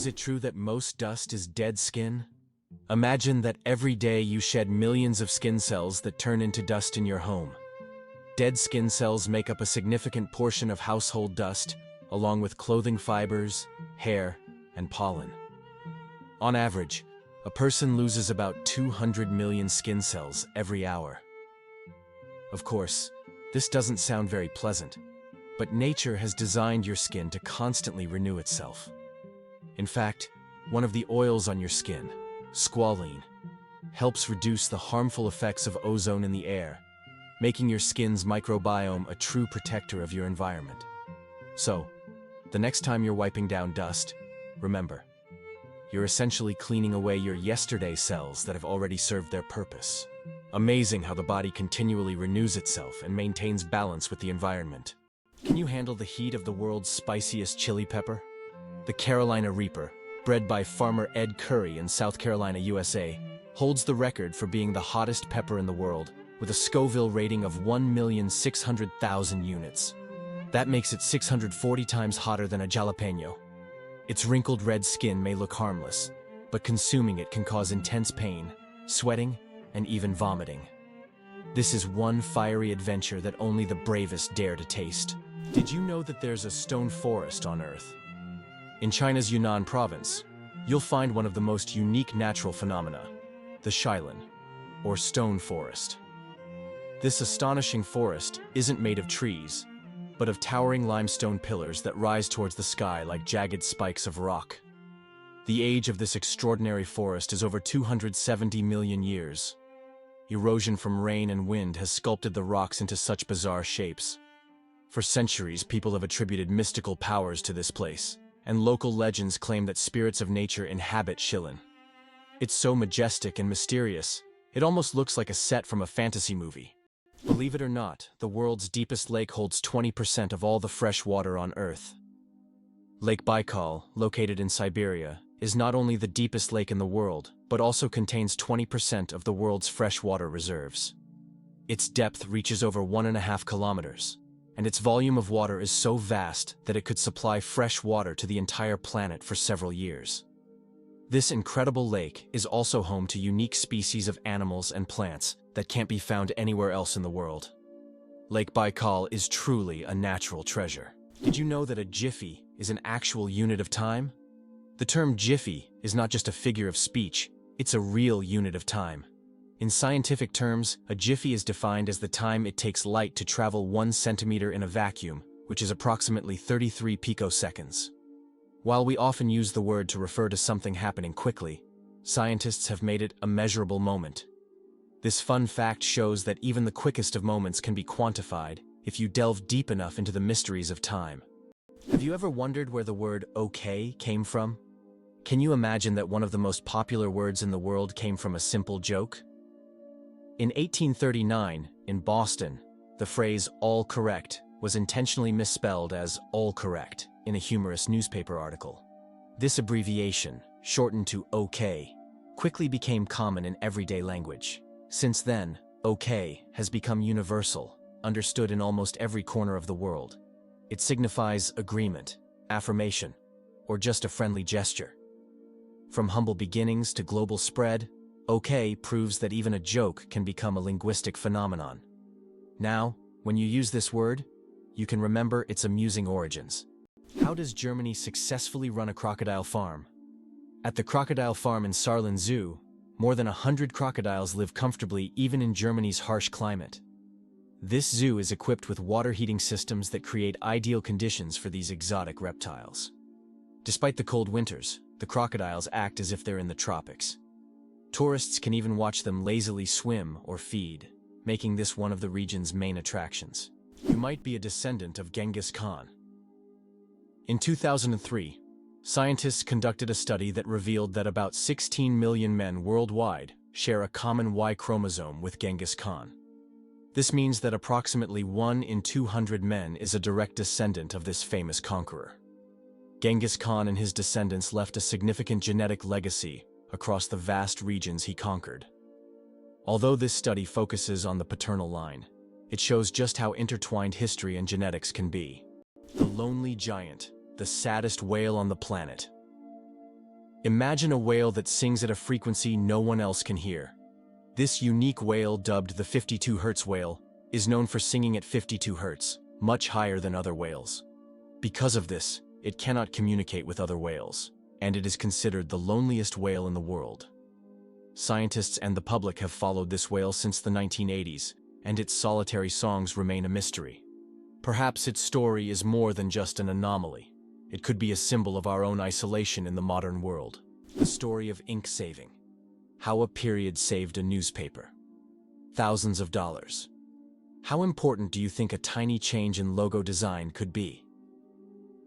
Is it true that most dust is dead skin? Imagine that every day you shed millions of skin cells that turn into dust in your home. Dead skin cells make up a significant portion of household dust, along with clothing fibers, hair, and pollen. On average, a person loses about 200 million skin cells every hour. Of course, this doesn't sound very pleasant, but nature has designed your skin to constantly renew itself. In fact, one of the oils on your skin, squalene, helps reduce the harmful effects of ozone in the air, making your skin's microbiome a true protector of your environment. So, the next time you're wiping down dust, remember, you're essentially cleaning away your yesterday cells that have already served their purpose. Amazing how the body continually renews itself and maintains balance with the environment. Can you handle the heat of the world's spiciest chili pepper? The Carolina Reaper, bred by farmer Ed Curry in South Carolina, USA, holds the record for being the hottest pepper in the world, with a Scoville rating of 1,600,000 units. That makes it 640 times hotter than a jalapeno. Its wrinkled red skin may look harmless, but consuming it can cause intense pain, sweating, and even vomiting. This is one fiery adventure that only the bravest dare to taste. Did you know that there's a stone forest on Earth? In China's Yunnan province, you'll find one of the most unique natural phenomena, the Shailan, or stone forest. This astonishing forest isn't made of trees, but of towering limestone pillars that rise towards the sky like jagged spikes of rock. The age of this extraordinary forest is over 270 million years. Erosion from rain and wind has sculpted the rocks into such bizarre shapes. For centuries, people have attributed mystical powers to this place, and local legends claim that spirits of nature inhabit Shailan. It's so majestic and mysterious, it almost looks like a set from a fantasy movie. Believe it or not, the world's deepest lake holds 20% of all the fresh water on Earth. Lake Baikal, located in Siberia, is not only the deepest lake in the world, but also contains 20% of the world's freshwater reserves. Its depth reaches over 1.5 kilometers, and its volume of water is so vast that it could supply fresh water to the entire planet for several years. This incredible lake is also home to unique species of animals and plants that can't be found anywhere else in the world. Lake Baikal is truly a natural treasure. Did you know that a jiffy is an actual unit of time? The term jiffy is not just a figure of speech, it's a real unit of time. In scientific terms, a jiffy is defined as the time it takes light to travel 1 centimeter in a vacuum, which is approximately 33 picoseconds. While we often use the word to refer to something happening quickly, scientists have made it a measurable moment. This fun fact shows that even the quickest of moments can be quantified if you delve deep enough into the mysteries of time. Have you ever wondered where the word okay came from? Can you imagine that one of the most popular words in the world came from a simple joke? In 1839, in Boston, the phrase "all correct" was intentionally misspelled as "all correct" in a humorous newspaper article. This abbreviation, shortened to OK, quickly became common in everyday language. Since then, OK has become universal, understood in almost every corner of the world. It signifies agreement, affirmation, or just a friendly gesture. From humble beginnings to global spread, OK proves that even a joke can become a linguistic phenomenon. Now, when you use this word, you can remember its amusing origins. How does Germany successfully run a crocodile farm? At the crocodile farm in Saarland Zoo, more than 100 crocodiles live comfortably even in Germany's harsh climate. This zoo is equipped with water heating systems that create ideal conditions for these exotic reptiles. Despite the cold winters, the crocodiles act as if they're in the tropics. Tourists can even watch them lazily swim or feed, making this one of the region's main attractions. You might be a descendant of Genghis Khan. In 2003, scientists conducted a study that revealed that about 16 million men worldwide share a common Y chromosome with Genghis Khan. This means that approximately 1 in 200 men is a direct descendant of this famous conqueror. Genghis Khan and his descendants left a significant genetic legacy across the vast regions he conquered. Although this study focuses on the paternal line, it shows just how intertwined history and genetics can be. The lonely giant, the saddest whale on the planet. Imagine a whale that sings at a frequency no one else can hear. This unique whale, dubbed the 52 Hz whale, is known for singing at 52 Hz, much higher than other whales. Because of this, it cannot communicate with other whales, and it is considered the loneliest whale in the world. Scientists and the public have followed this whale since the 1980s, and its solitary songs remain a mystery. Perhaps its story is more than just an anomaly. It could be a symbol of our own isolation in the modern world. The story of ink saving. How a period saved a newspaper. Thousands of dollars. How important do you think a tiny change in logo design could be?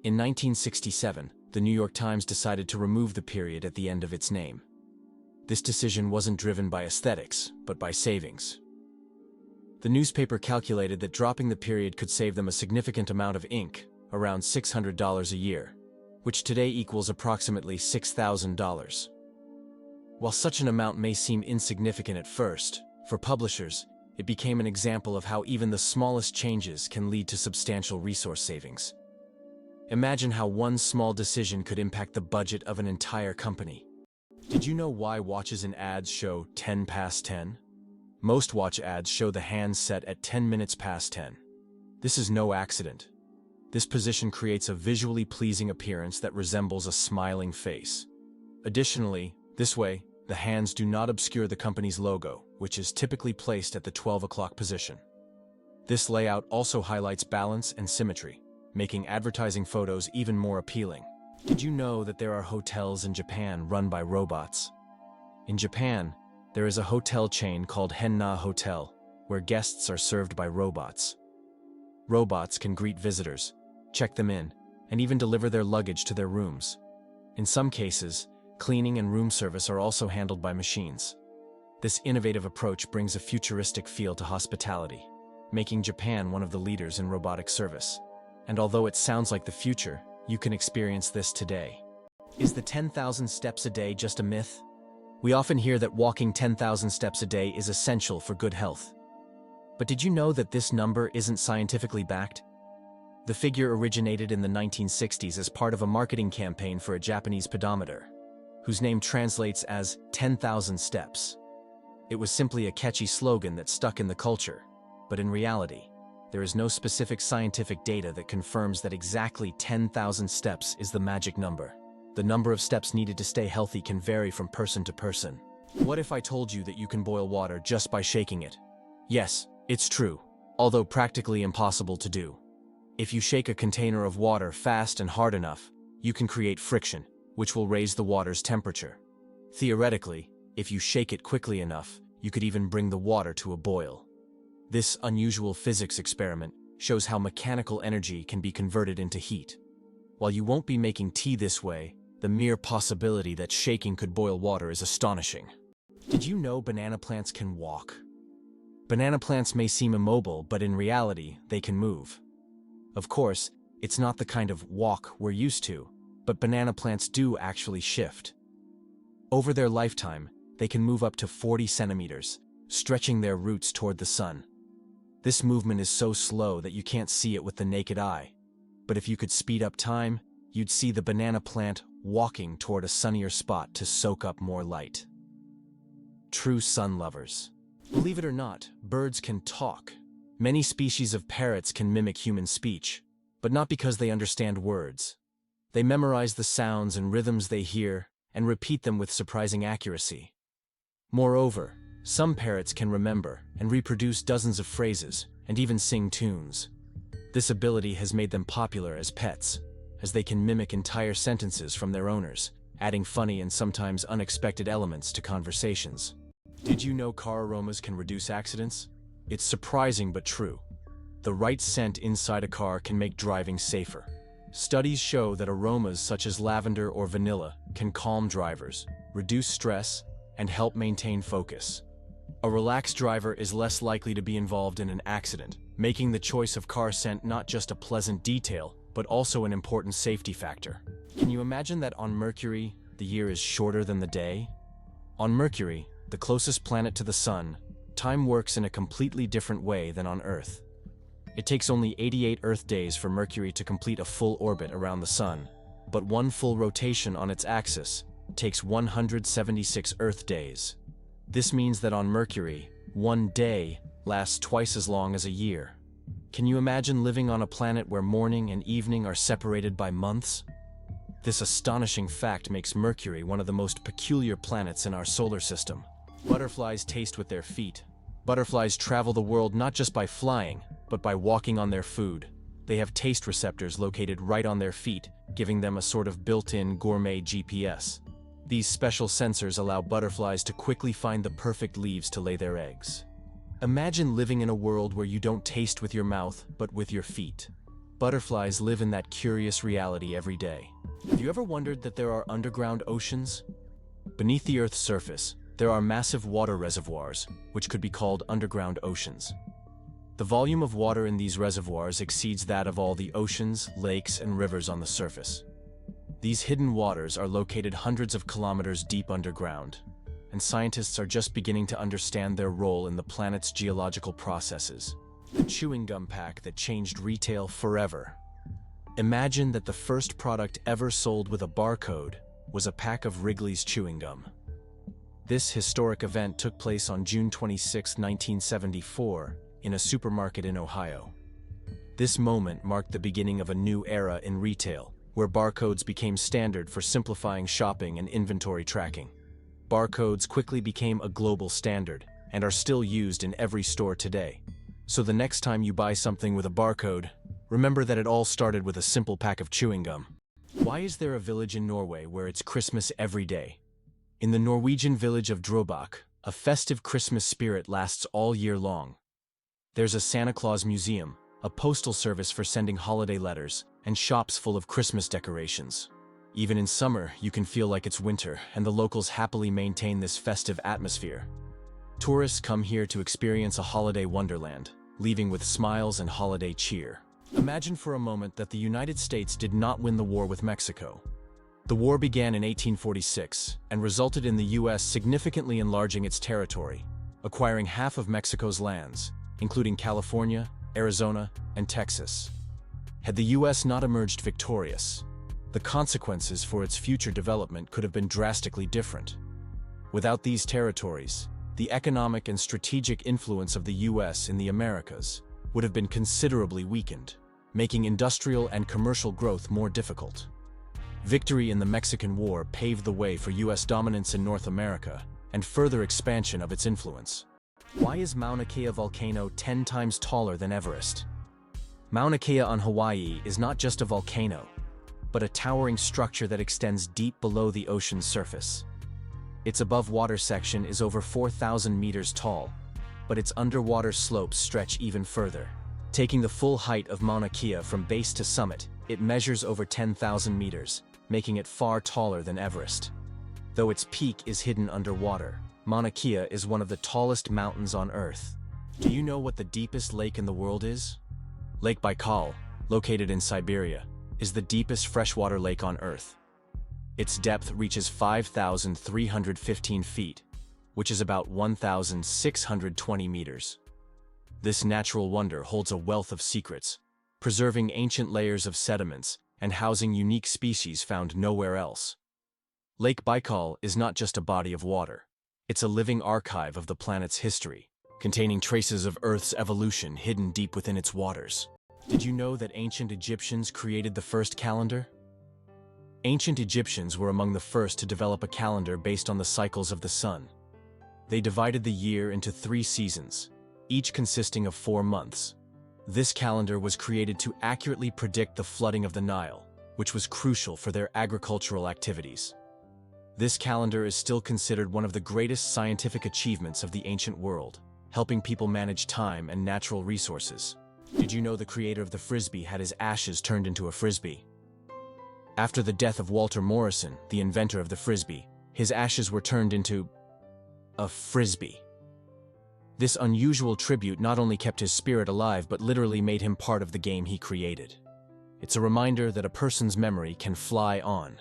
In 1967, the New York Times decided to remove the period at the end of its name. This decision wasn't driven by aesthetics, but by savings. The newspaper calculated that dropping the period could save them a significant amount of ink, around $600 a year, which today equals approximately $6,000. While such an amount may seem insignificant at first, for publishers, it became an example of how even the smallest changes can lead to substantial resource savings. Imagine how one small decision could impact the budget of an entire company. Did you know why watches in ads show 10 past 10? Most watch ads show the hands set at 10 minutes past 10. This is no accident. This position creates a visually pleasing appearance that resembles a smiling face. Additionally, this way, the hands do not obscure the company's logo, which is typically placed at the 12 o'clock position. This layout also highlights balance and symmetry, making advertising photos even more appealing. Did you know that there are hotels in Japan run by robots? In Japan, there is a hotel chain called Henna Hotel, where guests are served by robots. Robots can greet visitors, check them in, and even deliver their luggage to their rooms. In some cases, cleaning and room service are also handled by machines. This innovative approach brings a futuristic feel to hospitality, making Japan one of the leaders in robotic service. And although it sounds like the future, you can experience this today. Is the 10,000 steps a day just a myth? We often hear that walking 10,000 steps a day is essential for good health. But did you know that this number isn't scientifically backed? The figure originated in the 1960s as part of a marketing campaign for a Japanese pedometer, whose name translates as 10,000 steps. It was simply a catchy slogan that stuck in the culture, but in reality, there is no specific scientific data that confirms that exactly 10,000 steps is the magic number. The number of steps needed to stay healthy can vary from person to person. What if I told you that you can boil water just by shaking it? Yes, it's true, although practically impossible to do. If you shake a container of water fast and hard enough, you can create friction, which will raise the water's temperature. Theoretically, if you shake it quickly enough, you could even bring the water to a boil. This unusual physics experiment shows how mechanical energy can be converted into heat. While you won't be making tea this way, the mere possibility that shaking could boil water is astonishing. Did you know banana plants can walk? Banana plants may seem immobile, but in reality, they can move. Of course, it's not the kind of walk we're used to, but banana plants do actually shift. Over their lifetime, they can move up to 40 centimeters, stretching their roots toward the sun. This movement is so slow that you can't see it with the naked eye. But if you could speed up time, you'd see the banana plant walking toward a sunnier spot to soak up more light. True sun lovers. Believe it or not, birds can talk. Many species of parrots can mimic human speech, but not because they understand words. They memorize the sounds and rhythms they hear and repeat them with surprising accuracy. Moreover, some parrots can remember and reproduce dozens of phrases and even sing tunes. This ability has made them popular as pets, as they can mimic entire sentences from their owners, adding funny and sometimes unexpected elements to conversations. Did you know car aromas can reduce accidents? It's surprising but true. The right scent inside a car can make driving safer. Studies show that aromas such as lavender or vanilla can calm drivers, reduce stress, and help maintain focus. A relaxed driver is less likely to be involved in an accident, making the choice of car scent not just a pleasant detail, but also an important safety factor. Can you imagine that on Mercury, the year is shorter than the day? On Mercury, the closest planet to the Sun, time works in a completely different way than on Earth. It takes only 88 Earth days for Mercury to complete a full orbit around the Sun, but one full rotation on its axis takes 176 Earth days. This means that on Mercury, one day lasts twice as long as a year. Can you imagine living on a planet where morning and evening are separated by months? This astonishing fact makes Mercury one of the most peculiar planets in our solar system. Butterflies taste with their feet. Butterflies travel the world not just by flying, but by walking on their food. They have taste receptors located right on their feet, giving them a sort of built-in gourmet GPS. These special sensors allow butterflies to quickly find the perfect leaves to lay their eggs. Imagine living in a world where you don't taste with your mouth, but with your feet. Butterflies live in that curious reality every day. Have you ever wondered that there are underground oceans? Beneath the Earth's surface, there are massive water reservoirs, which could be called underground oceans. The volume of water in these reservoirs exceeds that of all the oceans, lakes, and rivers on the surface. These hidden waters are located hundreds of kilometers deep underground, and scientists are just beginning to understand their role in the planet's geological processes. The chewing gum pack that changed retail forever. Imagine that the first product ever sold with a barcode was a pack of Wrigley's chewing gum. This historic event took place on June 26, 1974, in a supermarket in Ohio. This moment marked the beginning of a new era in retail, where barcodes became standard for simplifying shopping and inventory tracking. Barcodes quickly became a global standard and are still used in every store today. So the next time you buy something with a barcode, remember that it all started with a simple pack of chewing gum. Why is there a village in Norway where it's Christmas every day? In the Norwegian village of Drøbak, a festive Christmas spirit lasts all year long. There's a Santa Claus museum, a postal service for sending holiday letters, and shops full of Christmas decorations. Even in summer, you can feel like it's winter, and the locals happily maintain this festive atmosphere. Tourists come here to experience a holiday wonderland, leaving with smiles and holiday cheer. Imagine for a moment that the United States did not win the war with Mexico. The war began in 1846 and resulted in the U.S. significantly enlarging its territory, acquiring half of Mexico's lands, including California, Arizona, and Texas. Had the U.S. not emerged victorious, the consequences for its future development could have been drastically different. Without these territories, the economic and strategic influence of the U.S. in the Americas would have been considerably weakened, making industrial and commercial growth more difficult. Victory in the Mexican War paved the way for U.S. dominance in North America and further expansion of its influence. Why is Mauna Kea volcano 10 times taller than Everest? Mauna Kea on Hawaii is not just a volcano, but a towering structure that extends deep below the ocean's surface. Its above-water section is over 4,000 meters tall, but its underwater slopes stretch even further. Taking the full height of Mauna Kea from base to summit, it measures over 10,000 meters, making it far taller than Everest. Though its peak is hidden underwater, Mauna Kea is one of the tallest mountains on Earth. Do you know what the deepest lake in the world is? Lake Baikal, located in Siberia, is the deepest freshwater lake on Earth. Its depth reaches 5,315 feet, which is about 1,620 meters. This natural wonder holds a wealth of secrets, preserving ancient layers of sediments and housing unique species found nowhere else. Lake Baikal is not just a body of water. It's a living archive of the planet's history, containing traces of Earth's evolution hidden deep within its waters. Did you know that ancient Egyptians created the first calendar? Ancient Egyptians were among the first to develop a calendar based on the cycles of the sun. They divided the year into 3 seasons, each consisting of 4 months. This calendar was created to accurately predict the flooding of the Nile, which was crucial for their agricultural activities. This calendar is still considered one of the greatest scientific achievements of the ancient world, helping people manage time and natural resources. Did you know the creator of the Frisbee had his ashes turned into a Frisbee? After the death of Walter Morrison, the inventor of the Frisbee, his ashes were turned into a Frisbee. This unusual tribute not only kept his spirit alive but literally made him part of the game he created. It's a reminder that a person's memory can fly on,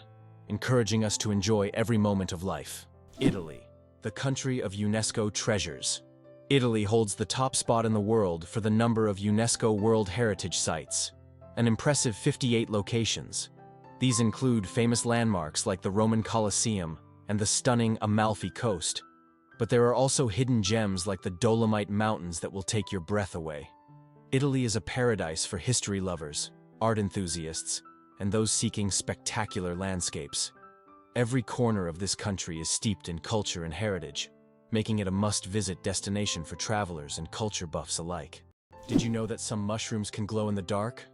encouraging us to enjoy every moment of life. Italy, the country of UNESCO treasures. Italy holds the top spot in the world for the number of UNESCO World Heritage Sites, an impressive 58 locations. These include famous landmarks like the Roman Colosseum, and the stunning Amalfi Coast. But there are also hidden gems like the Dolomite Mountains that will take your breath away. Italy is a paradise for history lovers, art enthusiasts, and those seeking spectacular landscapes. Every corner of this country is steeped in culture and heritage, making it a must-visit destination for travelers and culture buffs alike. Did you know that some mushrooms can glow in the dark?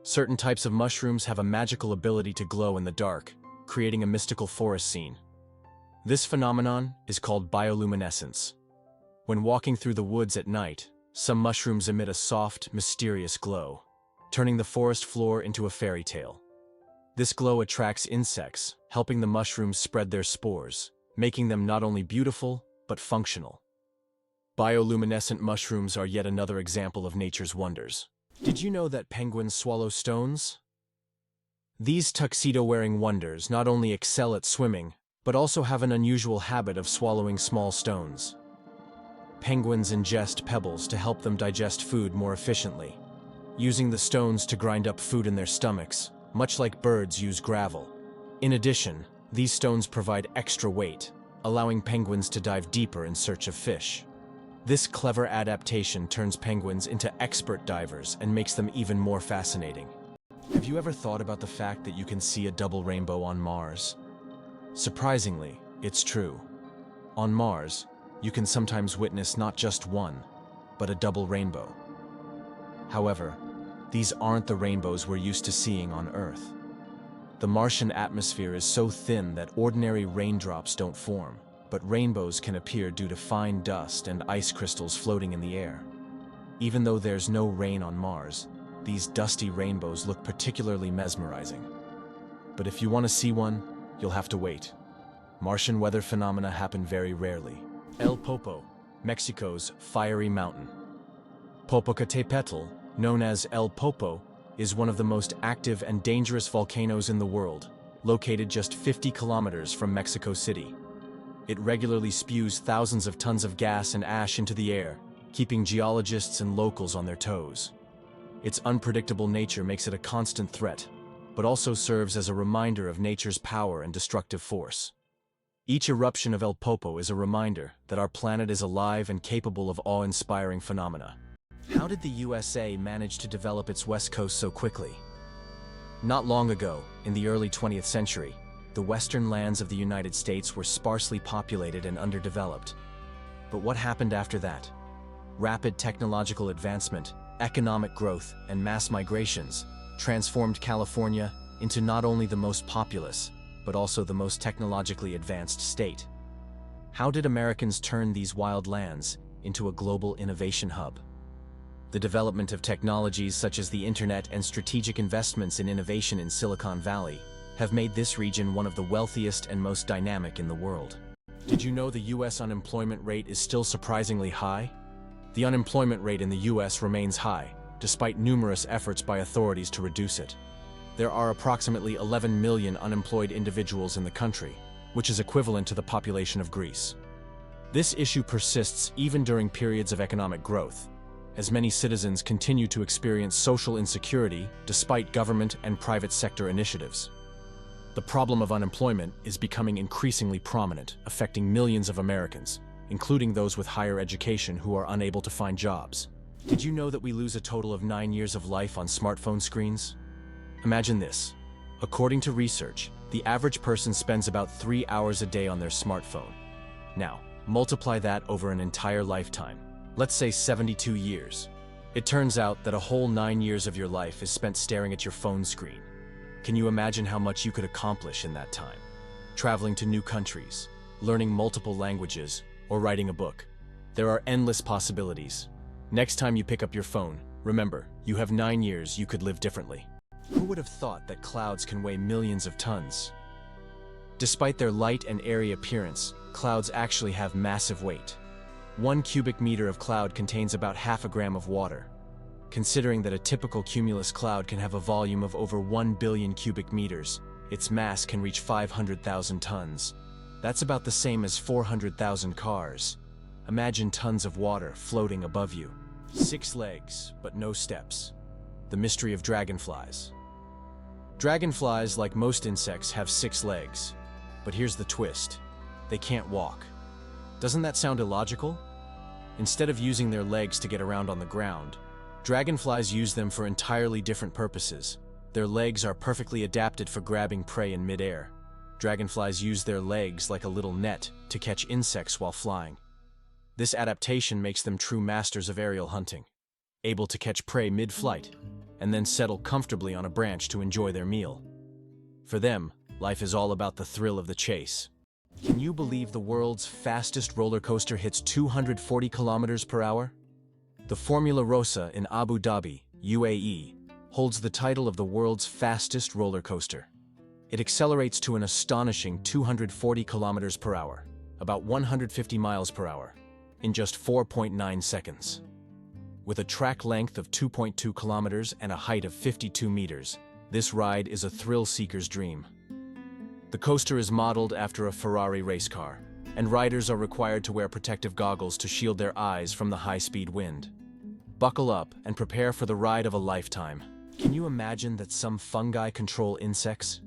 Certain types of mushrooms have a magical ability to glow in the dark, creating a mystical forest scene. This phenomenon is called bioluminescence. When walking through the woods at night, some mushrooms emit a soft, mysterious glow, turning the forest floor into a fairy tale. This glow attracts insects, helping the mushrooms spread their spores, making them not only beautiful, but functional. Bioluminescent mushrooms are yet another example of nature's wonders. Did you know that penguins swallow stones? These tuxedo-wearing wonders not only excel at swimming, but also have an unusual habit of swallowing small stones. Penguins ingest pebbles to help them digest food more efficiently, using the stones to grind up food in their stomachs, much like birds use gravel. In addition, these stones provide extra weight, allowing penguins to dive deeper in search of fish. This clever adaptation turns penguins into expert divers and makes them even more fascinating. Have you ever thought about the fact that you can see a double rainbow on Mars? Surprisingly, it's true. On Mars, you can sometimes witness not just one, but a double rainbow. However, these aren't the rainbows we're used to seeing on Earth. The Martian atmosphere is so thin that ordinary raindrops don't form, but rainbows can appear due to fine dust and ice crystals floating in the air. Even though there's no rain on Mars, these dusty rainbows look particularly mesmerizing. But if you want to see one, you'll have to wait. Martian weather phenomena happen very rarely. El Popo, Mexico's fiery mountain. Popocatépetl, known as El Popo, is one of the most active and dangerous volcanoes in the world, located just 50 kilometers from Mexico City. It regularly spews thousands of tons of gas and ash into the air, keeping geologists and locals on their toes. Its unpredictable nature makes it a constant threat, but also serves as a reminder of nature's power and destructive force. Each eruption of El Popo is a reminder that our planet is alive and capable of awe-inspiring phenomena. How did the USA manage to develop its west coast so quickly? Not long ago, in the early 20th century, the western lands of the United States were sparsely populated and underdeveloped. But what happened after that? Rapid technological advancement, economic growth, and mass migrations transformed California into not only the most populous, but also the most technologically advanced state. How did Americans turn these wild lands into a global innovation hub? The development of technologies such as the internet and strategic investments in innovation in Silicon Valley have made this region one of the wealthiest and most dynamic in the world. Did you know the US unemployment rate is still surprisingly high? The unemployment rate in the US remains high, despite numerous efforts by authorities to reduce it. There are approximately 11 million unemployed individuals in the country, which is equivalent to the population of Greece. This issue persists even during periods of economic growth, as many citizens continue to experience social insecurity despite government and private sector initiatives. The problem of unemployment is becoming increasingly prominent, affecting millions of Americans, including those with higher education who are unable to find jobs. Did you know that we lose a total of 9 years of life on smartphone screens? Imagine this. According to research, the average person spends about 3 hours a day on their smartphone. Now, multiply that over an entire lifetime. Let's say 72 years. It turns out that a whole 9 years of your life is spent staring at your phone screen. Can you imagine how much you could accomplish in that time? Traveling to new countries, learning multiple languages, or writing a book. There are endless possibilities. Next time you pick up your phone, remember, you have 9 years you could live differently. Who would have thought that clouds can weigh millions of tons? Despite their light and airy appearance, clouds actually have massive weight. 1 cubic meter of cloud contains about half a gram of water. Considering that a typical cumulus cloud can have a volume of over 1 billion cubic meters, its mass can reach 500,000 tons. That's about the same as 400,000 cars. Imagine tons of water floating above you. 6 legs, but no steps. The mystery of dragonflies. Dragonflies, like most insects, have 6 legs. But here's the twist. They can't walk. Doesn't that sound illogical? Instead of using their legs to get around on the ground, dragonflies use them for entirely different purposes. Their legs are perfectly adapted for grabbing prey in midair. Dragonflies use their legs like a little net to catch insects while flying. This adaptation makes them true masters of aerial hunting, able to catch prey mid-flight, and then settle comfortably on a branch to enjoy their meal. For them, life is all about the thrill of the chase. Can you believe the world's fastest roller coaster hits 240 kilometers per hour? The Formula Rossa in Abu Dhabi, UAE, holds the title of the world's fastest roller coaster. It accelerates to an astonishing 240 kilometers per hour, about 150 miles per hour, in just 4.9 seconds. With a track length of 2.2 kilometers and a height of 52 meters, this ride is a thrill-seeker's dream. The coaster is modeled after a Ferrari race car, and riders are required to wear protective goggles to shield their eyes from the high-speed wind. Buckle up and prepare for the ride of a lifetime. Can you imagine that some fungi control insects?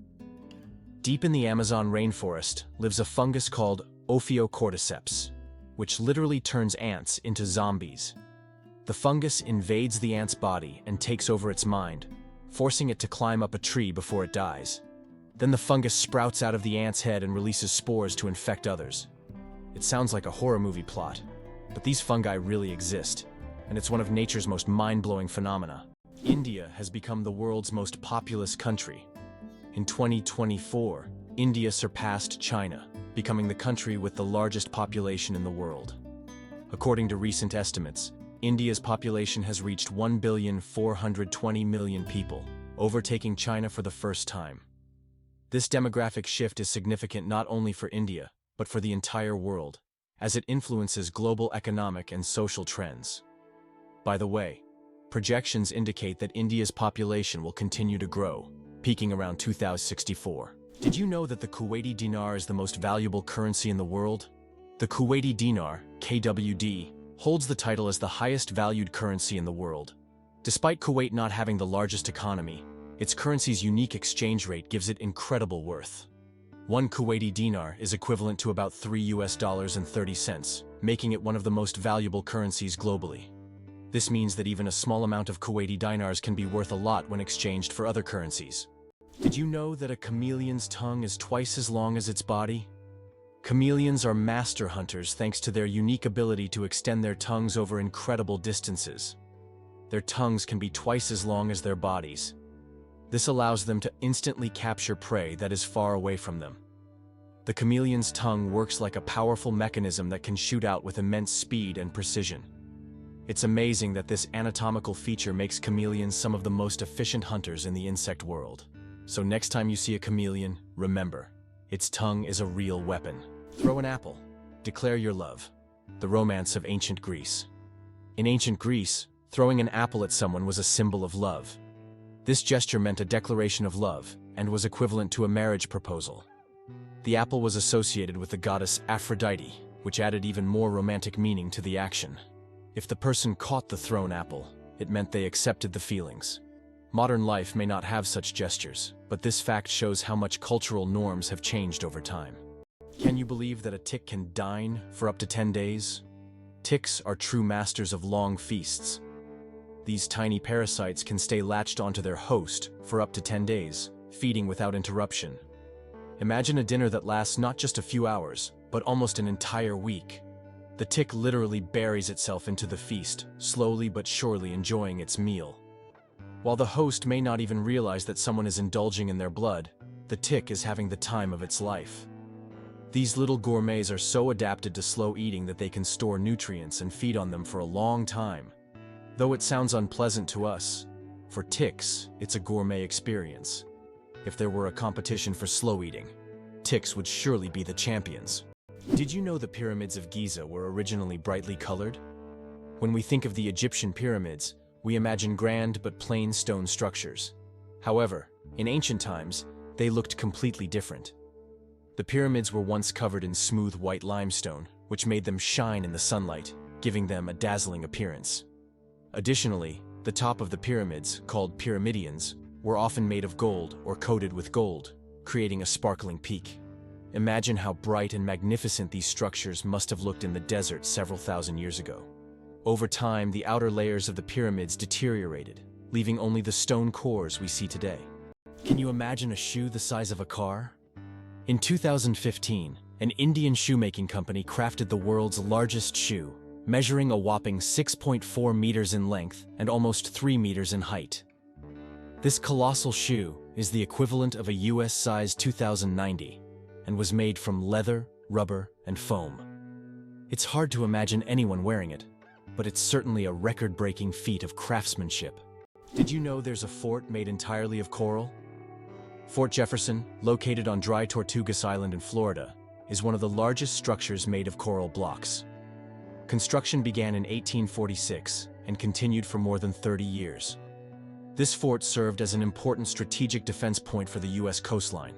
Deep in the Amazon rainforest lives a fungus called Ophiocordyceps, which literally turns ants into zombies. The fungus invades the ant's body and takes over its mind, forcing it to climb up a tree before it dies. Then the fungus sprouts out of the ant's head and releases spores to infect others. It sounds like a horror movie plot, but these fungi really exist, and it's one of nature's most mind-blowing phenomena. India has become the world's most populous country. In 2024, India surpassed China, becoming the country with the largest population in the world. According to recent estimates, India's population has reached 1,420,000,000 people, overtaking China for the first time. This demographic shift is significant not only for India, but for the entire world, as it influences global economic and social trends. By the way, projections indicate that India's population will continue to grow, peaking around 2064. Did you know that the Kuwaiti dinar is the most valuable currency in the world? The Kuwaiti dinar, KWD, holds the title as the highest valued currency in the world. Despite Kuwait not having the largest economy, its currency's unique exchange rate gives it incredible worth. One Kuwaiti dinar is equivalent to about $3.30, making it one of the most valuable currencies globally. This means that even a small amount of Kuwaiti dinars can be worth a lot when exchanged for other currencies. Did you know that a chameleon's tongue is twice as long as its body? Chameleons are master hunters thanks to their unique ability to extend their tongues over incredible distances. Their tongues can be twice as long as their bodies. This allows them to instantly capture prey that is far away from them. The chameleon's tongue works like a powerful mechanism that can shoot out with immense speed and precision. It's amazing that this anatomical feature makes chameleons some of the most efficient hunters in the insect world. So next time you see a chameleon, remember, its tongue is a real weapon. Throw an apple. Declare your love. The romance of ancient Greece. In ancient Greece, throwing an apple at someone was a symbol of love. This gesture meant a declaration of love and was equivalent to a marriage proposal. The apple was associated with the goddess Aphrodite, which added even more romantic meaning to the action. If the person caught the thrown apple, it meant they accepted the feelings. Modern life may not have such gestures, but this fact shows how much cultural norms have changed over time. Can you believe that a tick can dine for up to 10 days? Ticks are true masters of long feasts. These tiny parasites can stay latched onto their host for up to 10 days, feeding without interruption. Imagine a dinner that lasts not just a few hours, but almost an entire week. The tick literally buries itself into the feast, slowly but surely enjoying its meal. While the host may not even realize that someone is indulging in their blood, the tick is having the time of its life. These little gourmets are so adapted to slow eating that they can store nutrients and feed on them for a long time. Though it sounds unpleasant to us, for ticks, it's a gourmet experience. If there were a competition for slow eating, ticks would surely be the champions. Did you know the pyramids of Giza were originally brightly colored? When we think of the Egyptian pyramids, we imagine grand but plain stone structures. However, in ancient times, they looked completely different. The pyramids were once covered in smooth white limestone, which made them shine in the sunlight, giving them a dazzling appearance. Additionally, the top of the pyramids, called pyramidions, were often made of gold or coated with gold, creating a sparkling peak. Imagine how bright and magnificent these structures must have looked in the desert several thousand years ago. Over time, the outer layers of the pyramids deteriorated, leaving only the stone cores we see today. Can you imagine a shoe the size of a car? In 2015, an Indian shoemaking company crafted the world's largest shoe, measuring a whopping 6.4 meters in length and almost 3 meters in height. This colossal shoe is the equivalent of a US size 2090 and was made from leather, rubber, and foam. It's hard to imagine anyone wearing it, but it's certainly a record-breaking feat of craftsmanship. Did you know there's a fort made entirely of coral? Fort Jefferson, located on dry Tortugas Island in Florida, is one of the largest structures made of coral blocks. Construction began in 1846 and continued for more than 30 years. This fort served as an important strategic defense point for the US coastline,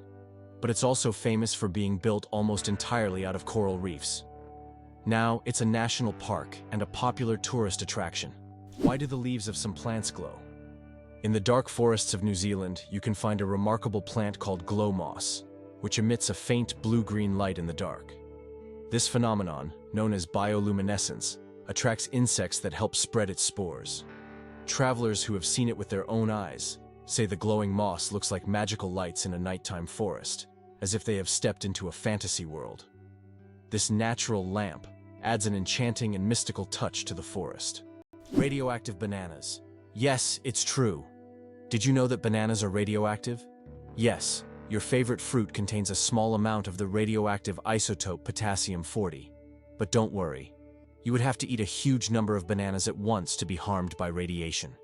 but it's also famous for being built almost entirely out of coral reefs. Now, it's a national park and a popular tourist attraction. Why do the leaves of some plants glow? In the dark forests of New Zealand, you can find a remarkable plant called glow moss, which emits a faint blue-green light in the dark. This phenomenon, known as bioluminescence, attracts insects that help spread its spores. Travelers who have seen it with their own eyes say the glowing moss looks like magical lights in a nighttime forest, as if they have stepped into a fantasy world. This natural lamp adds an enchanting and mystical touch to the forest. Radioactive bananas. Yes, it's true. Did you know that bananas are radioactive? Yes, your favorite fruit contains a small amount of the radioactive isotope potassium-40. But don't worry, you would have to eat a huge number of bananas at once to be harmed by radiation.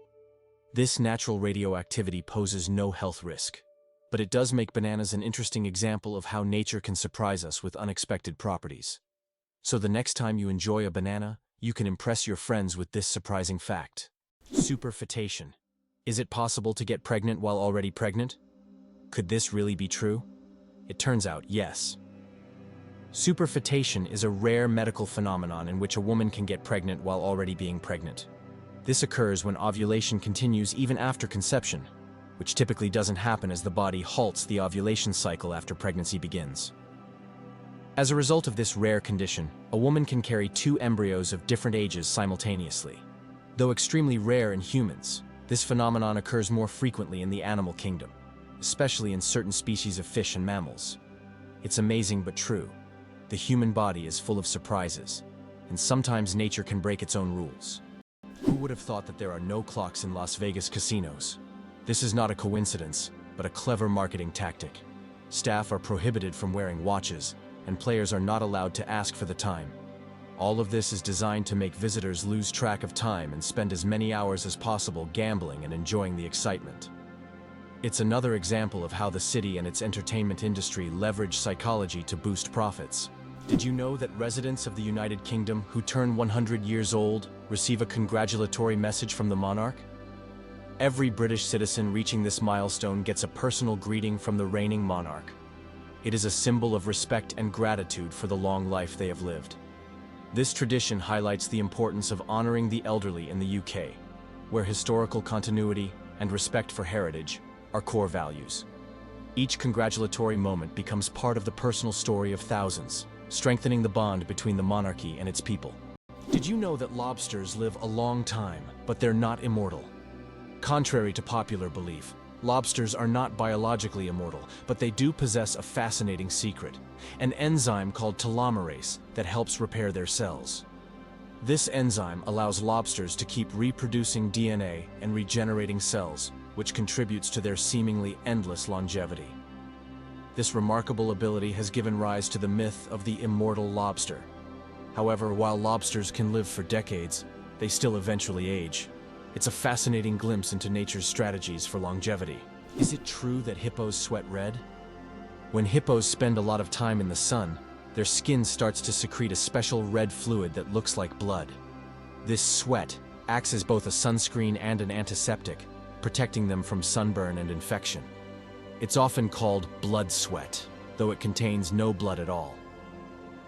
This natural radioactivity poses no health risk, but it does make bananas an interesting example of how nature can surprise us with unexpected properties. So the next time you enjoy a banana, you can impress your friends with this surprising fact. Superfetation. Is it possible to get pregnant while already pregnant? Could this really be true? It turns out, yes. Superfetation is a rare medical phenomenon in which a woman can get pregnant while already being pregnant. This occurs when ovulation continues even after conception, which typically doesn't happen as the body halts the ovulation cycle after pregnancy begins. As a result of this rare condition, a woman can carry 2 embryos of different ages simultaneously. Though extremely rare in humans, this phenomenon occurs more frequently in the animal kingdom, especially in certain species of fish and mammals. It's amazing but true. The human body is full of surprises, and sometimes nature can break its own rules. Who would have thought that there are no clocks in Las Vegas casinos? This is not a coincidence, but a clever marketing tactic. Staff are prohibited from wearing watches, and players are not allowed to ask for the time. All of this is designed to make visitors lose track of time and spend as many hours as possible gambling and enjoying the excitement. It's another example of how the city and its entertainment industry leverage psychology to boost profits. Did you know that residents of the United Kingdom who turn 100 years old receive a congratulatory message from the monarch? Every British citizen reaching this milestone gets a personal greeting from the reigning monarch. It is a symbol of respect and gratitude for the long life they have lived. This tradition highlights the importance of honoring the elderly in the UK, where historical continuity and respect for heritage are core values. Each congratulatory moment becomes part of the personal story of thousands, strengthening the bond between the monarchy and its people. Did you know that lobsters live a long time, but they're not immortal? Contrary to popular belief, lobsters are not biologically immortal, but they do possess a fascinating secret, an enzyme called telomerase that helps repair their cells. This enzyme allows lobsters to keep reproducing DNA and regenerating cells, which contributes to their seemingly endless longevity. This remarkable ability has given rise to the myth of the immortal lobster. However, while lobsters can live for decades, they still eventually age. It's a fascinating glimpse into nature's strategies for longevity. Is it true that hippos sweat red? When hippos spend a lot of time in the sun, their skin starts to secrete a special red fluid that looks like blood. This sweat acts as both a sunscreen and an antiseptic, protecting them from sunburn and infection. It's often called blood sweat, though it contains no blood at all.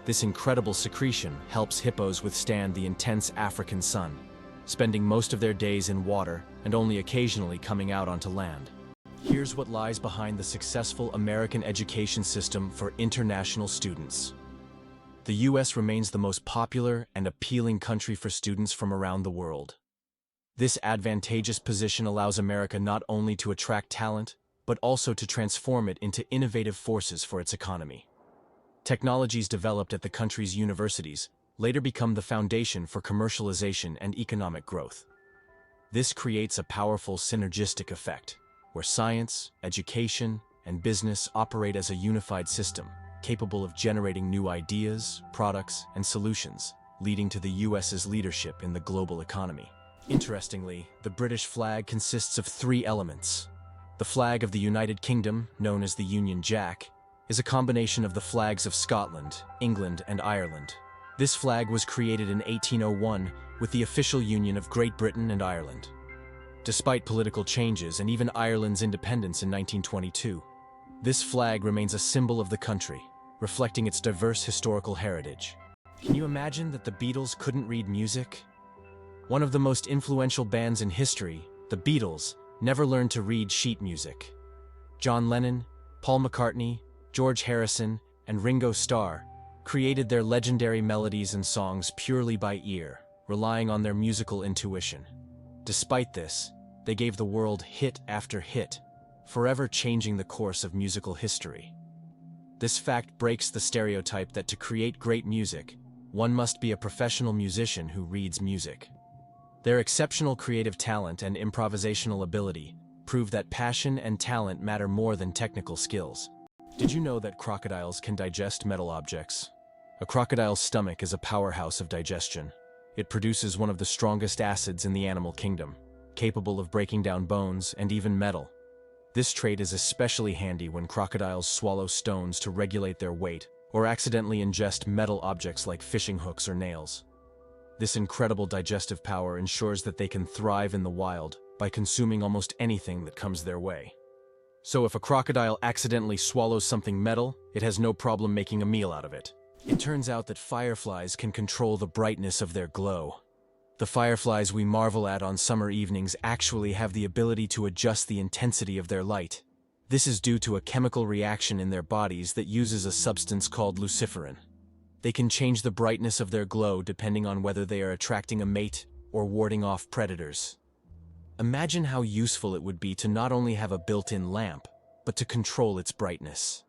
This incredible secretion helps hippos withstand the intense African sun, spending most of their days in water and only occasionally coming out onto land. Here's what lies behind the successful American education system for international students. The US remains the most popular and appealing country for students from around the world. This advantageous position allows America not only to attract talent, but also to transform it into innovative forces for its economy. Technologies developed at the country's universities later become the foundation for commercialization and economic growth. This creates a powerful synergistic effect, where science, education, and business operate as a unified system, capable of generating new ideas, products, and solutions, leading to the US's leadership in the global economy. Interestingly, the British flag consists of three elements. The flag of the United Kingdom, known as the Union Jack, is a combination of the flags of Scotland, England, and Ireland. This flag was created in 1801 with the official union of Great Britain and Ireland. Despite political changes and even Ireland's independence in 1922, this flag remains a symbol of the country, reflecting its diverse historical heritage. Can you imagine that the Beatles couldn't read music? One of the most influential bands in history, the Beatles, never learned to read sheet music. John Lennon, Paul McCartney, George Harrison, and Ringo Starr created their legendary melodies and songs purely by ear, relying on their musical intuition. Despite this, they gave the world hit after hit, forever changing the course of musical history. This fact breaks the stereotype that to create great music, one must be a professional musician who reads music. Their exceptional creative talent and improvisational ability prove that passion and talent matter more than technical skills. Did you know that crocodiles can digest metal objects? A crocodile's stomach is a powerhouse of digestion. It produces one of the strongest acids in the animal kingdom, capable of breaking down bones and even metal. This trait is especially handy when crocodiles swallow stones to regulate their weight or accidentally ingest metal objects like fishing hooks or nails. This incredible digestive power ensures that they can thrive in the wild by consuming almost anything that comes their way. So if a crocodile accidentally swallows something metal, it has no problem making a meal out of it. It turns out that fireflies can control the brightness of their glow. The fireflies we marvel at on summer evenings actually have the ability to adjust the intensity of their light. This is due to a chemical reaction in their bodies that uses a substance called luciferin. They can change the brightness of their glow depending on whether they are attracting a mate or warding off predators. Imagine how useful it would be to not only have a built-in lamp, but to control its brightness.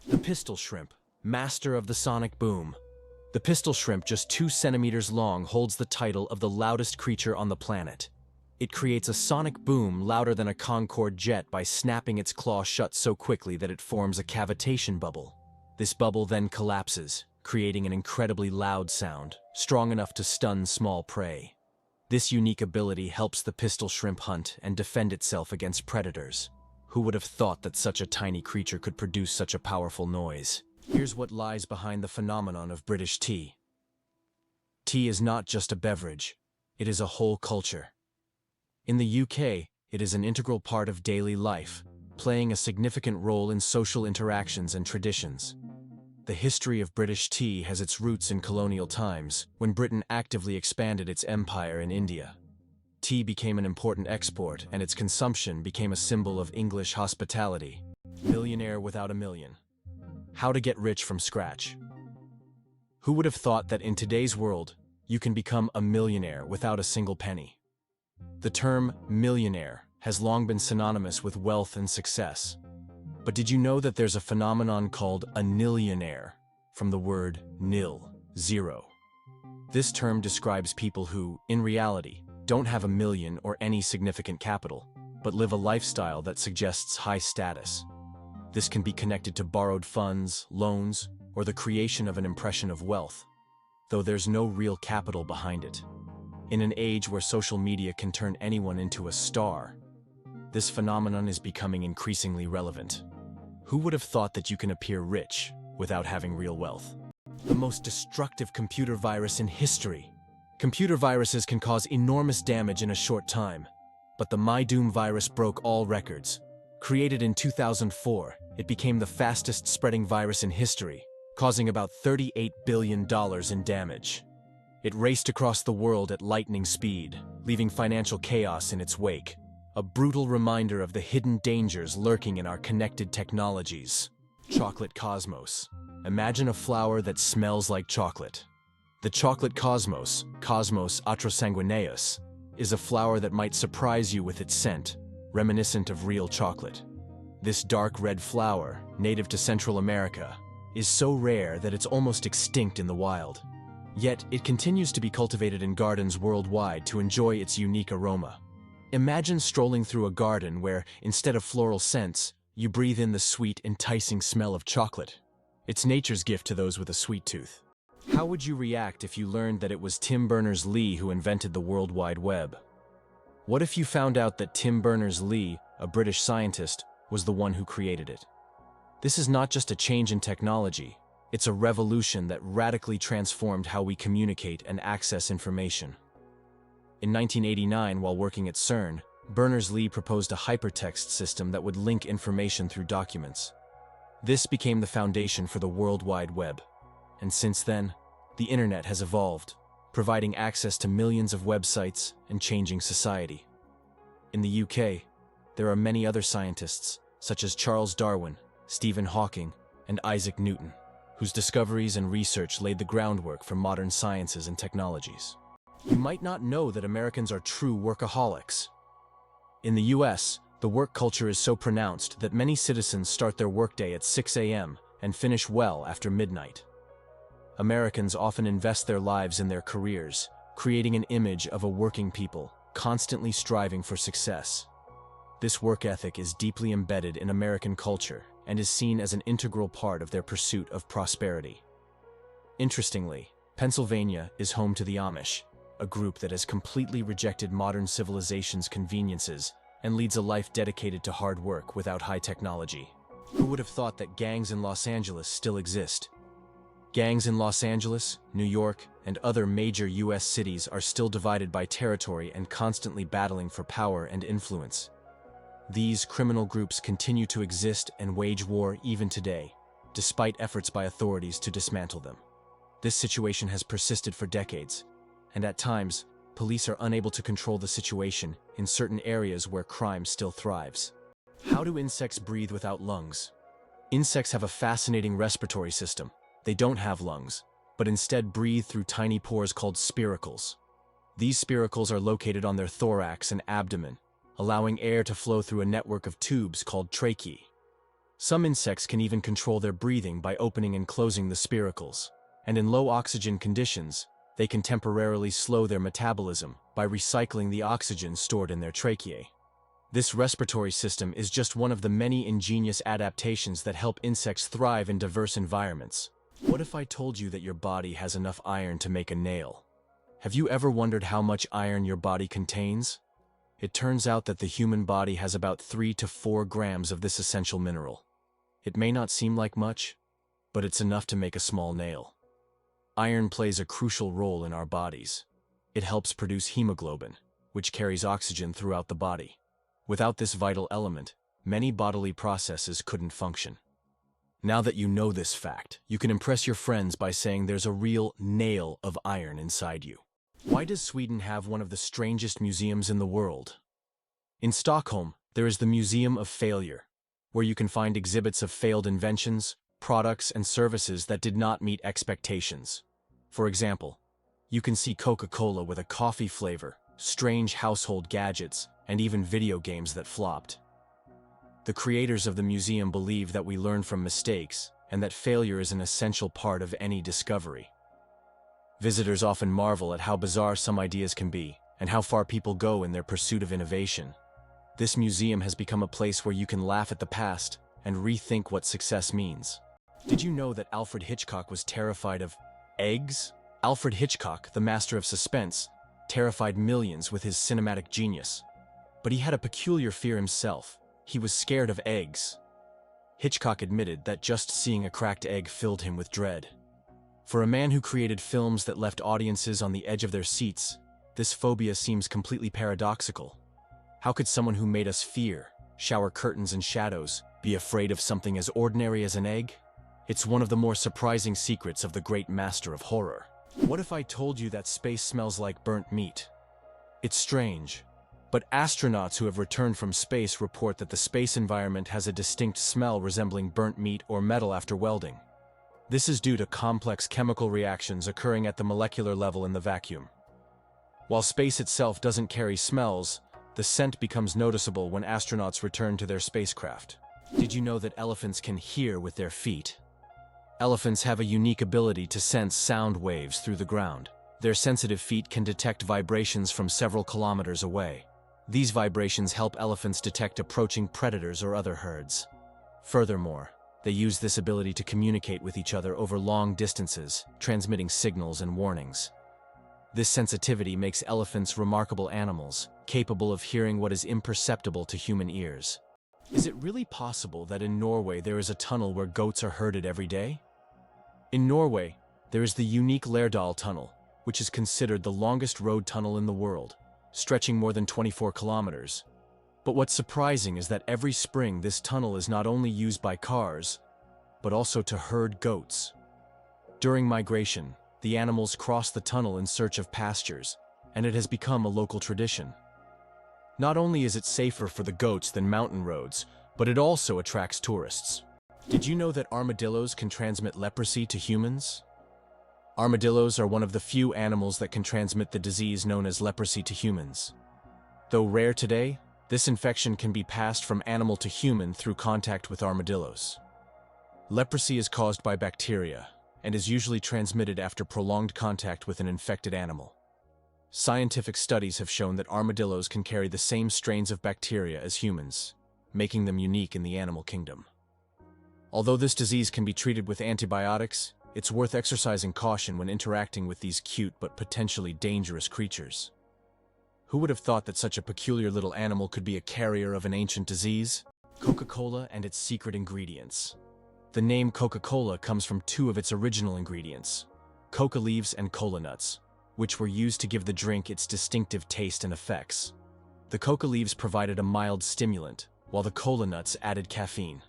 The pistol shrimp, master of the sonic boom. The pistol shrimp, just 2 centimeters long, holds the title of the loudest creature on the planet. It creates a sonic boom louder than a Concorde jet by snapping its claw shut so quickly that it forms a cavitation bubble. This bubble then collapses, creating an incredibly loud sound, strong enough to stun small prey. This unique ability helps the pistol shrimp hunt and defend itself against predators. Who would have thought that such a tiny creature could produce such a powerful noise? Here's what lies behind the phenomenon of British tea. Tea is not just a beverage, it is a whole culture. In the UK, it is an integral part of daily life, playing a significant role in social interactions and traditions. The history of British tea has its roots in colonial times, when Britain actively expanded its empire in India. Tea became an important export, and its consumption became a symbol of English hospitality. Millionaire without a million. How to get rich from scratch. Who would have thought that in today's world, you can become a millionaire without a single penny? The term millionaire has long been synonymous with wealth and success. But did you know that there's a phenomenon called a nillionaire, from the word nil, zero? This term describes people who, in reality, don't have a million or any significant capital, but live a lifestyle that suggests high status. This can be connected to borrowed funds, loans, or the creation of an impression of wealth, though there's no real capital behind it. In an age where social media can turn anyone into a star, this phenomenon is becoming increasingly relevant. Who would have thought that you can appear rich without having real wealth? The most destructive computer virus in history. Computer viruses can cause enormous damage in a short time, but the MyDoom virus broke all records. Created in 2004, it became the fastest spreading virus in history, causing about $38 billion in damage. It raced across the world at lightning speed, leaving financial chaos in its wake. a brutal reminder of the hidden dangers lurking in our connected technologies. Chocolate cosmos. Imagine a flower that smells like chocolate. The chocolate cosmos, Cosmos atrosanguineus, is a flower that might surprise you with its scent, reminiscent of real chocolate. This dark red flower, native to Central America, is so rare that it's almost extinct in the wild. Yet, it continues to be cultivated in gardens worldwide to enjoy its unique aroma. Imagine strolling through a garden where, instead of floral scents, you breathe in the sweet, enticing smell of chocolate. It's nature's gift to those with a sweet tooth. How would you react if you learned that it was Tim Berners-Lee who invented the World Wide Web? What if you found out that Tim Berners-Lee, a British scientist, was the one who created it? This is not just a change in technology, it's a revolution that radically transformed how we communicate and access information. In 1989, while working at CERN, Berners-Lee proposed a hypertext system that would link information through documents. This became the foundation for the World Wide Web. And since then, the internet has evolved, providing access to millions of websites and changing society. In the UK, there are many other scientists, such as Charles Darwin, Stephen Hawking, and Isaac Newton, whose discoveries and research laid the groundwork for modern sciences and technologies. You might not know that Americans are true workaholics. In the US, the work culture is so pronounced that many citizens start their workday at 6 a.m. and finish well after midnight. Americans often invest their lives in their careers, creating an image of a working people, constantly striving for success. This work ethic is deeply embedded in American culture and is seen as an integral part of their pursuit of prosperity. Interestingly, Pennsylvania is home to the Amish, a group that has completely rejected modern civilization's conveniences and leads a life dedicated to hard work without high technology. Who would have thought that gangs in Los Angeles still exist? Gangs in Los Angeles, New York, and other major U.S. cities are still divided by territory and constantly battling for power and influence. These criminal groups continue to exist and wage war even today, despite efforts by authorities to dismantle them. This situation has persisted for decades, and at times, police are unable to control the situation in certain areas where crime still thrives. How do insects breathe without lungs? Insects have a fascinating respiratory system. They don't have lungs, but instead breathe through tiny pores called spiracles. These spiracles are located on their thorax and abdomen, allowing air to flow through a network of tubes called tracheae. Some insects can even control their breathing by opening and closing the spiracles, and in low oxygen conditions, they can temporarily slow their metabolism by recycling the oxygen stored in their tracheae. This respiratory system is just one of the many ingenious adaptations that help insects thrive in diverse environments. What if I told you that your body has enough iron to make a nail? Have you ever wondered how much iron your body contains? It turns out that the human body has about 3 to 4 grams of this essential mineral. It may not seem like much, but it's enough to make a small nail. Iron plays a crucial role in our bodies. It helps produce hemoglobin, which carries oxygen throughout the body. Without this vital element, many bodily processes couldn't function. Now that you know this fact, you can impress your friends by saying there's a real nail of iron inside you. Why does Sweden have one of the strangest museums in the world? In Stockholm, there is the Museum of Failure, where you can find exhibits of failed inventions, products, and services that did not meet expectations. For example, you can see Coca-Cola with a coffee flavor, strange household gadgets, and even video games that flopped. The creators of the museum believe that we learn from mistakes and that failure is an essential part of any discovery. Visitors often marvel at how bizarre some ideas can be and how far people go in their pursuit of innovation. This museum has become a place where you can laugh at the past and rethink what success means. Did you know that Alfred Hitchcock was terrified of eggs? Alfred Hitchcock, the master of suspense, terrified millions with his cinematic genius. But he had a peculiar fear himself. He was scared of eggs. Hitchcock admitted that just seeing a cracked egg filled him with dread. For a man who created films that left audiences on the edge of their seats, this phobia seems completely paradoxical. How could someone who made us fear, shower curtains and shadows, be afraid of something as ordinary as an egg? It's one of the more surprising secrets of the great master of horror. What if I told you that space smells like burnt meat? It's strange, But astronauts who have returned from space report that the space environment has a distinct smell resembling burnt meat or metal after welding. This is due to complex chemical reactions occurring at the molecular level in the vacuum. While space itself doesn't carry smells, the scent becomes noticeable when astronauts return to their spacecraft. Did you know that elephants can hear with their feet? Elephants have a unique ability to sense sound waves through the ground. Their sensitive feet can detect vibrations from several kilometers away. These vibrations help elephants detect approaching predators or other herds. Furthermore, they use this ability to communicate with each other over long distances, transmitting signals and warnings. This sensitivity makes elephants remarkable animals, capable of hearing what is imperceptible to human ears. Is it really possible that in Norway there is a tunnel where goats are herded every day? In Norway, there is the unique Lærdal Tunnel, which is considered the longest road tunnel in the world, stretching more than 24 kilometers. But what's surprising is that every spring this tunnel is not only used by cars, but also to herd goats. During migration, the animals cross the tunnel in search of pastures, and it has become a local tradition. Not only is it safer for the goats than mountain roads, but it also attracts tourists. Did you know that armadillos can transmit leprosy to humans? Armadillos are one of the few animals that can transmit the disease known as leprosy to humans. Though rare today, this infection can be passed from animal to human through contact with armadillos. Leprosy is caused by bacteria and is usually transmitted after prolonged contact with an infected animal. Scientific studies have shown that armadillos can carry the same strains of bacteria as humans, making them unique in the animal kingdom. Although this disease can be treated with antibiotics, it's worth exercising caution when interacting with these cute but potentially dangerous creatures. Who would have thought that such a peculiar little animal could be a carrier of an ancient disease? Coca-Cola and its secret ingredients. The name Coca-Cola comes from two of its original ingredients, coca leaves and cola nuts, which were used to give the drink its distinctive taste and effects. The coca leaves provided a mild stimulant, while the cola nuts added caffeine.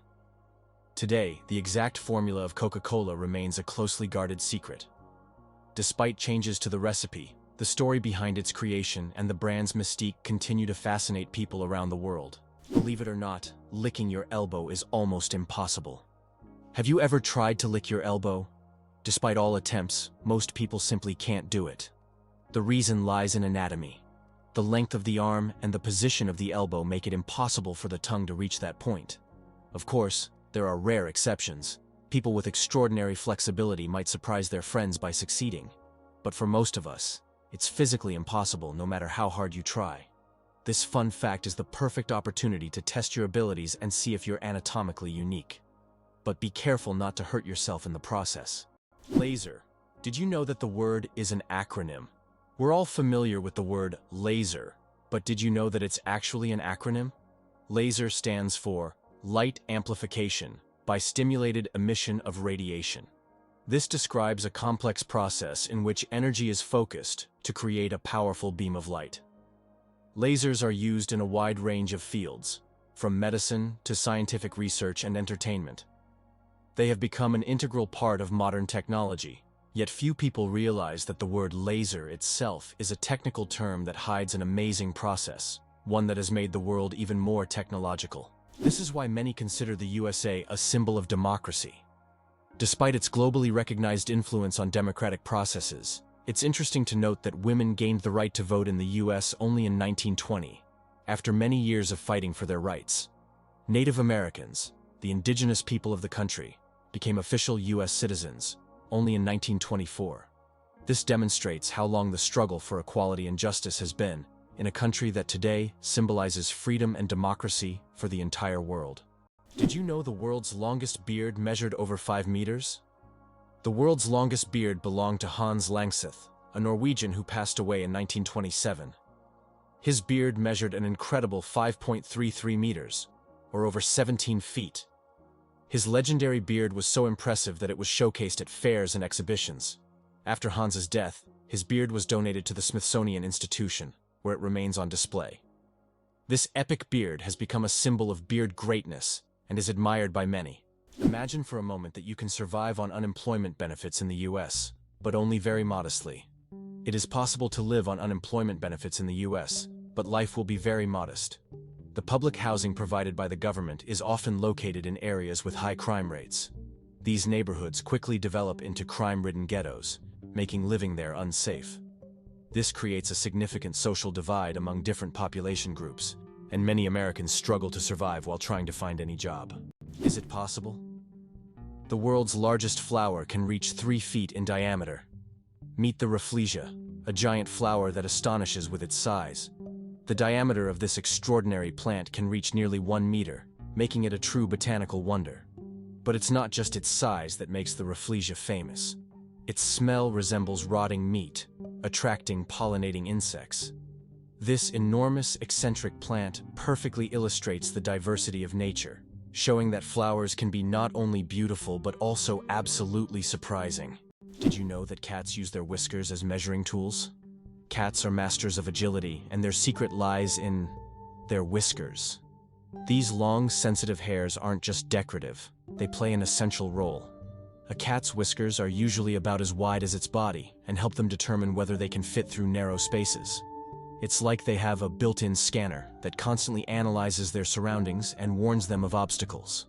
Today, the exact formula of Coca-Cola remains a closely guarded secret. Despite changes to the recipe, the story behind its creation and the brand's mystique continue to fascinate people around the world. Believe it or not, licking your elbow is almost impossible. Have you ever tried to lick your elbow? Despite all attempts, most people simply can't do it. The reason lies in anatomy. The length of the arm and the position of the elbow make it impossible for the tongue to reach that point. Of course, there are rare exceptions. People with extraordinary flexibility might surprise their friends by succeeding. But for most of us, it's physically impossible no matter how hard you try. This fun fact is the perfect opportunity to test your abilities and see if you're anatomically unique. But be careful not to hurt yourself in the process. Laser. Did you know that the word is an acronym? We're all familiar with the word laser, but did you know that it's actually an acronym? Laser stands for Light Amplification by Stimulated Emission of Radiation. This describes a complex process in which energy is focused to create a powerful beam of light. Lasers are used in a wide range of fields, from medicine to scientific research and entertainment. They have become an integral part of modern technology, yet few people realize that the word laser itself is a technical term that hides an amazing process, one that has made the world even more technological. This is why many consider the USA a symbol of democracy. Despite its globally recognized influence on democratic processes, it's interesting to note that women gained the right to vote in the US only in 1920, after many years of fighting for their rights. Native Americans, the indigenous people of the country, became official US citizens only in 1924. This demonstrates how long the struggle for equality and justice has been in a country that today symbolizes freedom and democracy for the entire world. Did you know the world's longest beard measured over 5 meters? The world's longest beard belonged to Hans Langseth, a Norwegian who passed away in 1927. His beard measured an incredible 5.33 meters, or over 17 feet. His legendary beard was so impressive that it was showcased at fairs and exhibitions. After Hans's death, his beard was donated to the Smithsonian Institution, where it remains on display. This epic beard has become a symbol of beard greatness and is admired by many. Imagine for a moment that you can survive on unemployment benefits in the US, but only very modestly. It is possible to live on unemployment benefits in the US, but life will be very modest. The public housing provided by the government is often located in areas with high crime rates. These neighborhoods quickly develop into crime-ridden ghettos, making living there unsafe. This creates a significant social divide among different population groups, and many Americans struggle to survive while trying to find any job. Is it possible? The world's largest flower can reach 3 feet in diameter. Meet the Rafflesia, a giant flower that astonishes with its size. The diameter of this extraordinary plant can reach nearly 1 meter, making it a true botanical wonder. But it's not just its size that makes the Rafflesia famous. Its smell resembles rotting meat, attracting pollinating insects. This enormous, eccentric plant perfectly illustrates the diversity of nature, showing that flowers can be not only beautiful but also absolutely surprising. Did you know that cats use their whiskers as measuring tools? Cats are masters of agility, and their secret lies in their whiskers. These long, sensitive hairs aren't just decorative, they play an essential role. A cat's whiskers are usually about as wide as its body and help them determine whether they can fit through narrow spaces. It's like they have a built-in scanner that constantly analyzes their surroundings and warns them of obstacles.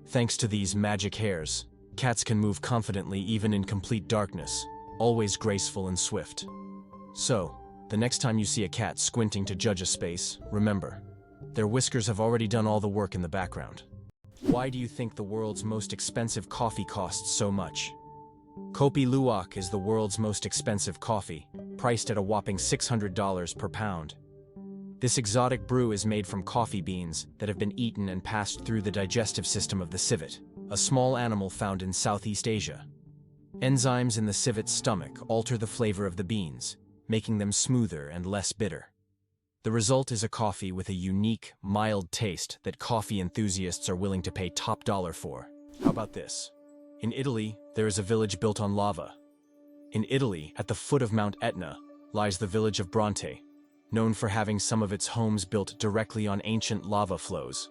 Thanks to these magic hairs, cats can move confidently even in complete darkness, always graceful and swift. So, the next time you see a cat squinting to judge a space, remember, their whiskers have already done all the work in the background. Why do you think the world's most expensive coffee costs so much? Kopi Luwak is the world's most expensive coffee, priced at a whopping $600 per pound. This exotic brew is made from coffee beans that have been eaten and passed through the digestive system of the civet, a small animal found in Southeast Asia. Enzymes in the civet's stomach alter the flavor of the beans, making them smoother and less bitter. The result is a coffee with a unique, mild taste that coffee enthusiasts are willing to pay top dollar for. How about this? In Italy, there is a village built on lava. In Italy, at the foot of Mount Etna, lies the village of Bronte, known for having some of its homes built directly on ancient lava flows.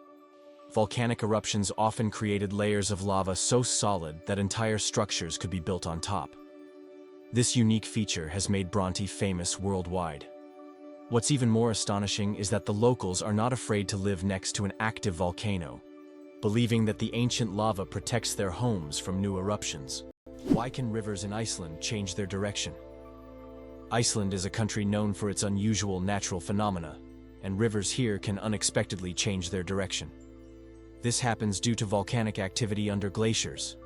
Volcanic eruptions often created layers of lava so solid that entire structures could be built on top. This unique feature has made Bronte famous worldwide. What's even more astonishing is that the locals are not afraid to live next to an active volcano, believing that the ancient lava protects their homes from new eruptions. Why can rivers in Iceland change their direction? Iceland is a country known for its unusual natural phenomena, and rivers here can unexpectedly change their direction. This happens due to volcanic activity under glaciers.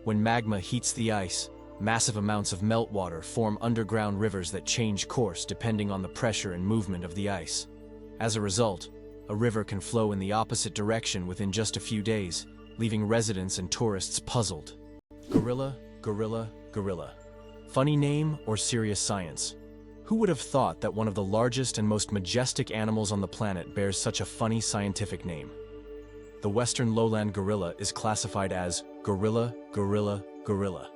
When magma heats the ice, massive amounts of meltwater form underground rivers that change course depending on the pressure and movement of the ice. As a result, a river can flow in the opposite direction within just a few days, leaving residents and tourists puzzled. Gorilla, gorilla, gorilla. Funny name or serious science? Who would have thought that one of the largest and most majestic animals on the planet bears such a funny scientific name? The western lowland gorilla is classified as gorilla, gorilla, gorilla.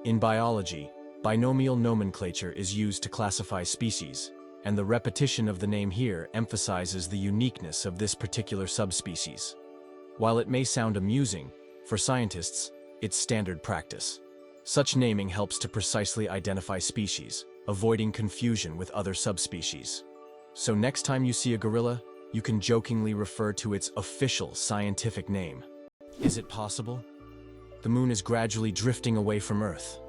In biology, binomial nomenclature is used to classify species, and the repetition of the name here emphasizes the uniqueness of this particular subspecies. While it may sound amusing, for scientists, it's standard practice. Such naming helps to precisely identify species, avoiding confusion with other subspecies. So next time you see a gorilla, you can jokingly refer to its official scientific name. Is it possible? The moon is gradually drifting away from Earth.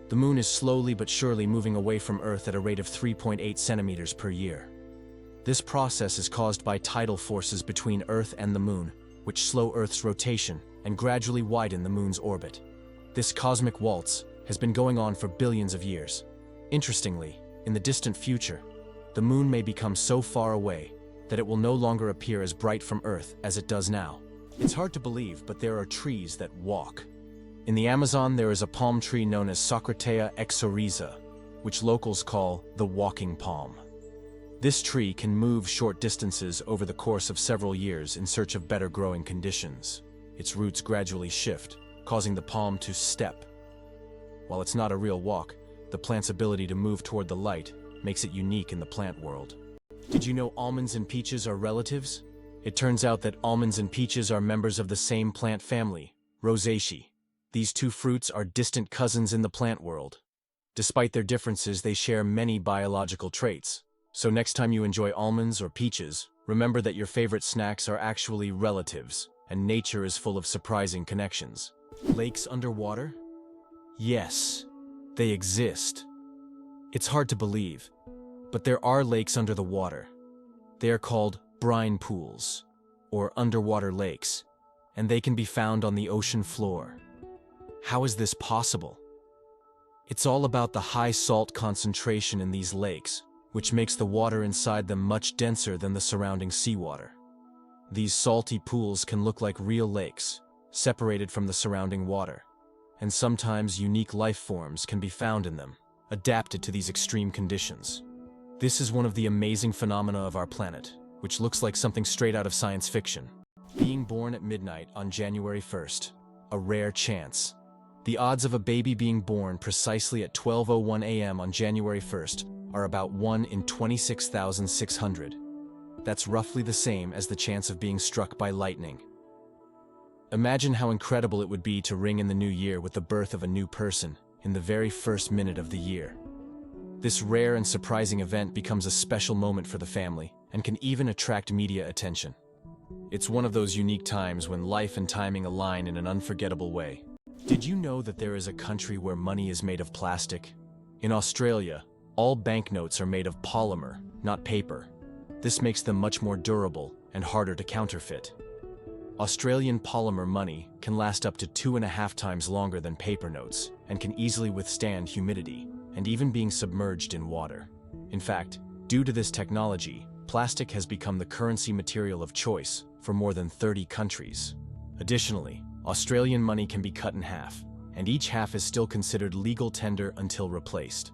The moon is slowly but surely moving away from Earth at a rate of 3.8 centimeters per year. This process is caused by tidal forces between Earth and the moon, which slow Earth's rotation and gradually widen the moon's orbit. This cosmic waltz has been going on for billions of years. Interestingly, in the distant future, the moon may become so far away that it will no longer appear as bright from Earth as it does now. It's hard to believe, but there are trees that walk. In the Amazon, there is a palm tree known as Socratea exoriza, which locals call the walking palm. This tree can move short distances over the course of several years in search of better growing conditions. Its roots gradually shift, causing the palm to step. While it's not a real walk, the plant's ability to move toward the light makes it unique in the plant world. Did you know almonds and peaches are relatives? It turns out that almonds and peaches are members of the same plant family, Rosaceae. These two fruits are distant cousins in the plant world. Despite their differences, they share many biological traits. So next time you enjoy almonds or peaches, remember that your favorite snacks are actually relatives, and nature is full of surprising connections. Lakes underwater? Yes, they exist. It's hard to believe, but there are lakes under the water. They are called brine pools, or underwater lakes, and they can be found on the ocean floor. How is this possible? It's all about the high salt concentration in these lakes, which makes the water inside them much denser than the surrounding seawater. These salty pools can look like real lakes, separated from the surrounding water, and sometimes unique life forms can be found in them, adapted to these extreme conditions. This is one of the amazing phenomena of our planet, which looks like something straight out of science fiction. Being born at midnight on January 1st, a rare chance. The odds of a baby being born precisely at 12:01 a.m. on January 1st are about 1 in 26,600. That's roughly the same as the chance of being struck by lightning. Imagine how incredible it would be to ring in the new year with the birth of a new person in the very first minute of the year. This rare and surprising event becomes a special moment for the family and can even attract media attention. It's one of those unique times when life and timing align in an unforgettable way. Did you know that there is a country where money is made of plastic? In Australia, all banknotes are made of polymer, not paper. This makes them much more durable and harder to counterfeit. Australian polymer money can last up to 2.5 times longer than paper notes and can easily withstand humidity and even being submerged in water. In fact, due to this technology, plastic has become the currency material of choice for more than 30 countries. Additionally, Australian money can be cut in half, and each half is still considered legal tender until replaced.